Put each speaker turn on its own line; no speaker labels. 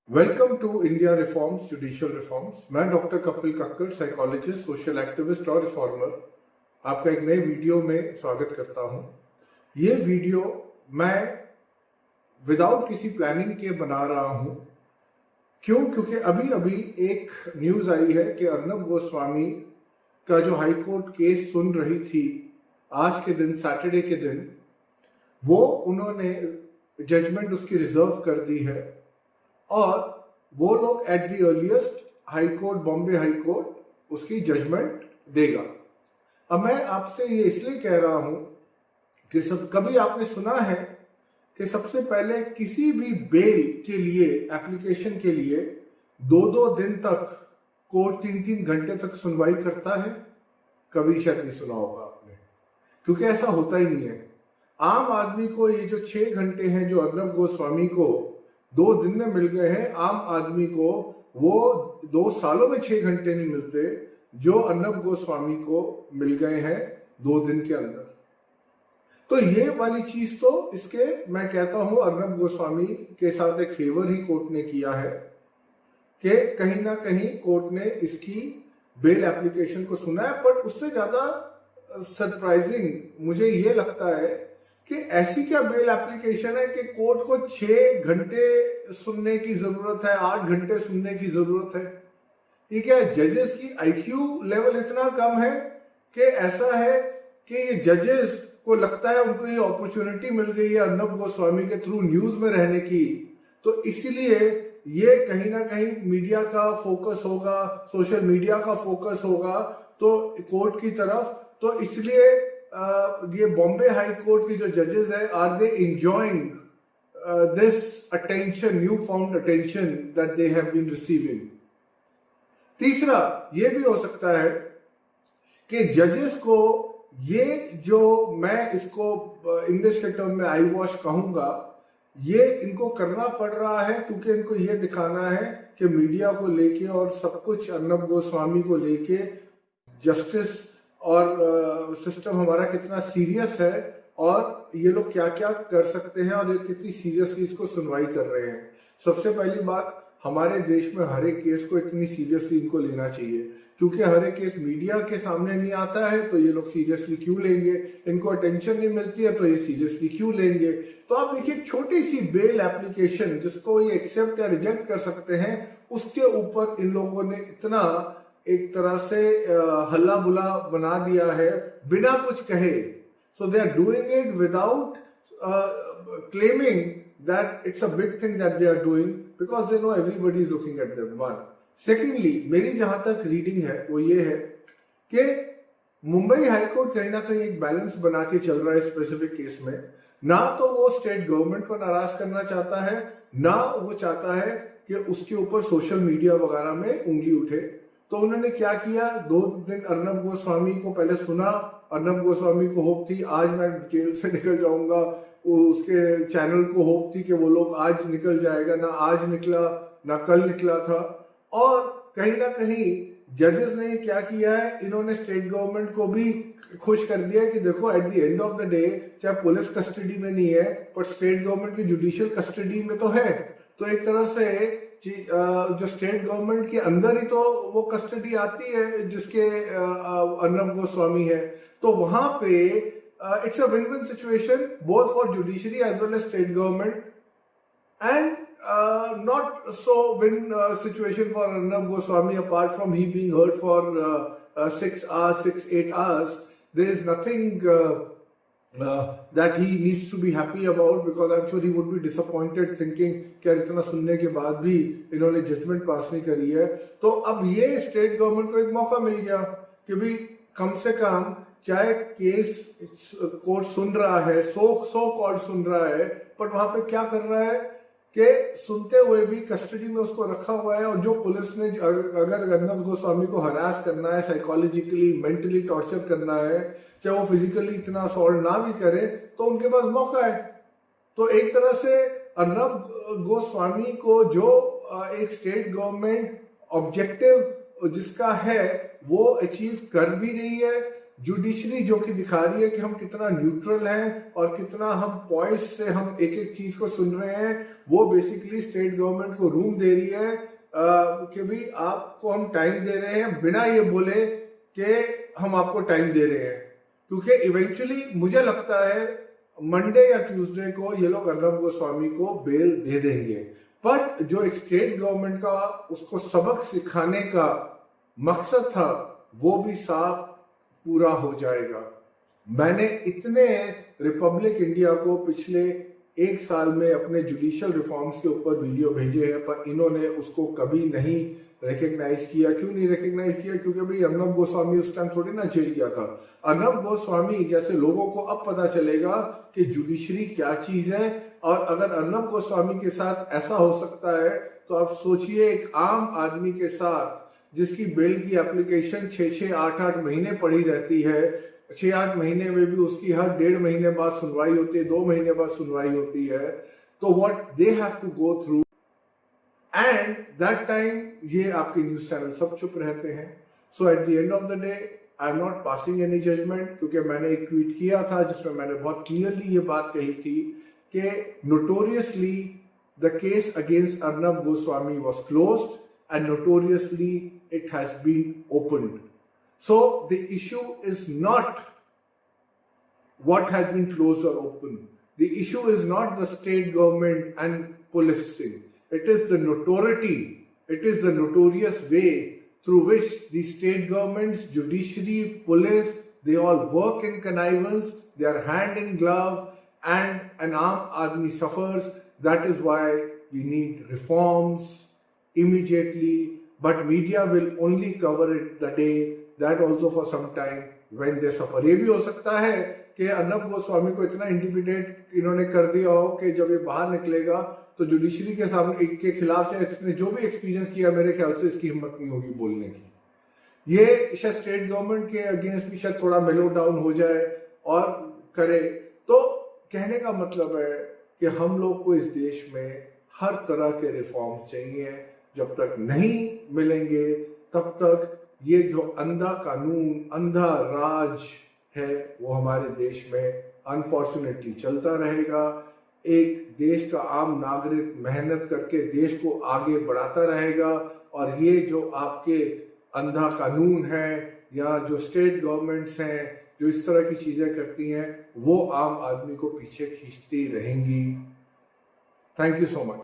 Welcome to India reforms judicial reforms. मैं doctor Kapil Kakkar, psychologist, social activist और reformer, आपका एक नए वीडियो में स्वागत करता हूं। ये वीडियो मैं विदाउट किसी प्लानिंग के बना रहा हूं। क्योंकि अभी अभी एक न्यूज आई है कि अर्नब गोस्वामी का जो हाई कोर्ट केस सुन रही थी आज के दिन, सैटरडे के दिन, वो उन्होंने जजमेंट उसकी रिजर्व कर दी है और वो लोग at the earliest high court, Bombay high court उसकी जजमेंट देगा। अब मैं आपसे ये इसलिए कह रहा हूं कि कभी आपने सुना है कि सबसे पहले किसी भी बेल के लिए, एप्लीकेशन के लिए 2-2 दिन तक कोर्ट 3-3 घंटे तक सुनवाई करता है? कभी शायद नहीं सुना होगा आपने, क्योंकि ऐसा होता ही नहीं है। आम आदमी को ये जो 6 घंटे हैं जो अर्नब गोस्वामी को 2 दिन में मिल गए हैं, आम आदमी को वो 2 सालों में 6 घंटे नहीं मिलते जो अर्नब गोस्वामी को मिल गए हैं 2 दिन के अंदर। तो ये वाली चीज तो इसके, मैं कहता हूं अर्नब गोस्वामी के साथ एक फेवर ही कोर्ट ने किया है कि कहीं ना कहीं कोर्ट ने इसकी बेल एप्लीकेशन को सुना है। पर उससे ज्यादा सरप्राइजिंग मुझे ये लगता है कि ऐसी क्या बेल एप्लीकेशन है कि कोर्ट को 6 घंटे सुनने की जरूरत है, 8 घंटे सुनने की जरूरत है? ये क्या जजेस की आईक्यू लेवल इतना कम है कि ऐसा है कि ये जजेस को लगता है उनको ये अपॉर्चुनिटी मिल गई है अर्नब गोस्वामी के थ्रू न्यूज में रहने की, तो इसलिए ये कहीं ना कहीं मीडिया का फोकस होगा, सोशल मीडिया का फोकस होगा तो कोर्ट की तरफ। तो इसलिए ये बॉम्बे हाई कोर्ट की जो जजेस है, are they enjoying this attention, new found attention that they have been receiving. तीसरा ये भी हो सकता है कि जजेस को ये जो, मैं इसको इंग्लिश के टर्म में आई वॉश कहूंगा, ये इनको करना पड़ रहा है क्योंकि इनको ये दिखाना है कि मीडिया को लेके और सब कुछ अर्नब गोस्वामी को लेके जस्टिस और सिस्टम हमारा कितना सीरियस है और ये लोग क्या क्या कर सकते हैं और ये कितनी सीरियसली इसको सुनवाई कर रहे हैं। सबसे पहली बात, हमारे देश में हर एक केस को इतनी सीरियसली इनको लेना चाहिए, क्योंकि हर एक केस मीडिया के सामने नहीं आता है तो ये लोग सीरियसली क्यों लेंगे, इनको अटेंशन नहीं मिलती है तो ये सीरियसली क्यों लेंगे। तो आप देखिए, छोटी सी बेल एप्लीकेशन जिसको ये एक्सेप्ट या रिजेक्ट कर सकते हैं, उसके ऊपर इन लोगों ने इतना एक तरह से हल्ला बुला बना दिया है बिना कुछ कहे। So they are doing it without claiming that it's a big thing that they are doing, because they know everybody is looking at them. One, secondly, मेरी जहां तक रीडिंग है वो ये है कि मुंबई हाईकोर्ट कहीं ना कहीं एक बैलेंस बना के चल रहा है स्पेसिफिक केस में। ना तो वो स्टेट गवर्नमेंट को नाराज करना चाहता है, ना वो चाहता है कि उसके ऊपर सोशल मीडिया वगैरह में उंगली उठे। तो उन्होंने क्या किया, 2 दिन अर्नब गोस्वामी को पहले सुना। अर्नब गोस्वामी को होप थी आज मैं जेल से निकल जाऊंगा, उसके चैनल को होप थी कि वो लोग आज निकल जाएगा, ना आज निकला ना कल निकला था। और कहीं ना कहीं जजेस ने क्या किया है, इन्होंने स्टेट गवर्नमेंट को भी खुश कर दिया है कि देखो, eight the end of the day चाहे पुलिस कस्टडी में नहीं है पर स्टेट गवर्नमेंट की जुडिशियल कस्टडी में तो है। तो एक तरह से जो स्टेट गवर्नमेंट के अंदर ही तो वो कस्टडी आती है जिसके अर्नब गोस्वामी है, तो वहां पे it's a win win situation both for judiciary as well as state government, and not so win situation for Arnab Goswami, apart from he being heard for 6 hours, 6-8 hours. There is nothing that he needs to be happy about, because I'm sure he would be disappointed thinking कि इतना सुनने के बाद भी इन्होंने judgement पास नहीं करी है। तो अब ये स्टेट गवर्नमेंट को एक मौका मिल गया कि भी कम से कम, चाहे केस कोर्ट सुन रहा है, सो कॉल्ड सुन रहा है, पर वहां पे क्या कर रहा है कि सुनते हुए भी कस्टडी में उसको रखा हुआ है। और जो पुलिस ने अगर अर्नब गोस्वामी को हरास करना है, साइकोलॉजिकली, मेंटली टॉर्चर करना है, चाहे वो फिजिकली इतना असॉल्ट ना भी करे, तो उनके पास मौका है। तो एक तरह से अर्नब गोस्वामी को जो एक स्टेट गवर्नमेंट ऑब्जेक्टिव जिसका है वो अचीव कर भी रही है, जुडिशरी जो कि दिखा रही है कि हम कितना न्यूट्रल हैं और कितना हम पॉइस से हम एक एक चीज को सुन रहे हैं, वो बेसिकली स्टेट गवर्नमेंट को रूम दे रही है कि भी आपको हम टाइम दे रहे हैं बिना ये बोले कि हम आपको टाइम दे रहे हैं। क्योंकि इवेंचुअली मुझे लगता है मंडे या ट्यूसडे को ये लोग अर्नब गोस्वामी को बेल दे देंगे, बट जो एक स्टेट गवर्नमेंट का उसको सबक सिखाने का मकसद था वो भी साफ पूरा हो जाएगा। मैंने इतने रिपब्लिक इंडिया को पिछले एक साल में अपने जुडिशियल रिफॉर्म्स के ऊपर वीडियो भेजे हैं, पर इन्होंने उसको कभी नहीं रिकग्नाइज किया। क्यों नहीं रिकग्नाइज किया? क्योंकि भाई अर्नब गोस्वामी उस टाइम थोड़ी ना जेल गया था। अर्नब गोस्वामी जैसे लोगों को अब पता चलेगा कि जुडिशरी क्या चीज है, और अगर अर्नब गोस्वामी के साथ ऐसा हो सकता है तो आप सोचिए एक आम आदमी के साथ जिसकी बेल की एप्लीकेशन 6-8 महीने पड़ी रहती है, 6-8 महीने में भी उसकी हर 1.5 महीने बाद सुनवाई होती है, 2 महीने बाद सुनवाई होती है, तो what they have to go through, and that time ये आपके न्यूज चैनल सब चुप रहते हैं। So at the end of the day I am not passing any judgement, क्योंकि मैंने एक ट्वीट किया था जिसमें मैंने बहुत क्लियरली ये बात कही थी कि notoriously the case against Arnab Goswami was closed and notoriously it has been opened. So the issue is not what has been closed or opened. The issue is not the state government and policing. It is the notoriety, it is the notorious way through which the state governments, judiciary, police, they all work in connivance, they are hand in glove, and an arm army suffers. That is why we need reforms immediately, but media will only cover it the day, that also for some time, when they suffer. ये भी हो सकता है कि अर्नब गोस्वामी को इतना intimidate इन्होंने कर दिया हो कि जब ये बाहर निकलेगा तो जुडिशरी के सामने के खिलाफ चाहे इसने जो भी एक्सपीरियंस किया, मेरे ख्याल से इसकी हिम्मत नहीं होगी बोलने की। ये शायद स्टेट गवर्नमेंट के अगेंस्ट भी शायद थोड़ा मेलो डाउन हो जाए और करे। तो कहने का मतलब है कि हम लोग को इस देश में हर तरह के रिफॉर्म्स चाहिए। जब तक नहीं मिलेंगे तब तक ये जो अंधा कानून, अंधा राज है वो हमारे देश में अनफॉर्चुनेटली चलता रहेगा। एक देश का आम नागरिक मेहनत करके देश को आगे बढ़ाता रहेगा, और ये जो आपके अंधा कानून है या जो स्टेट गवर्नमेंट्स हैं जो इस तरह की चीजें करती हैं, वो आम आदमी को पीछे खींचती रहेंगी। Thank you so much.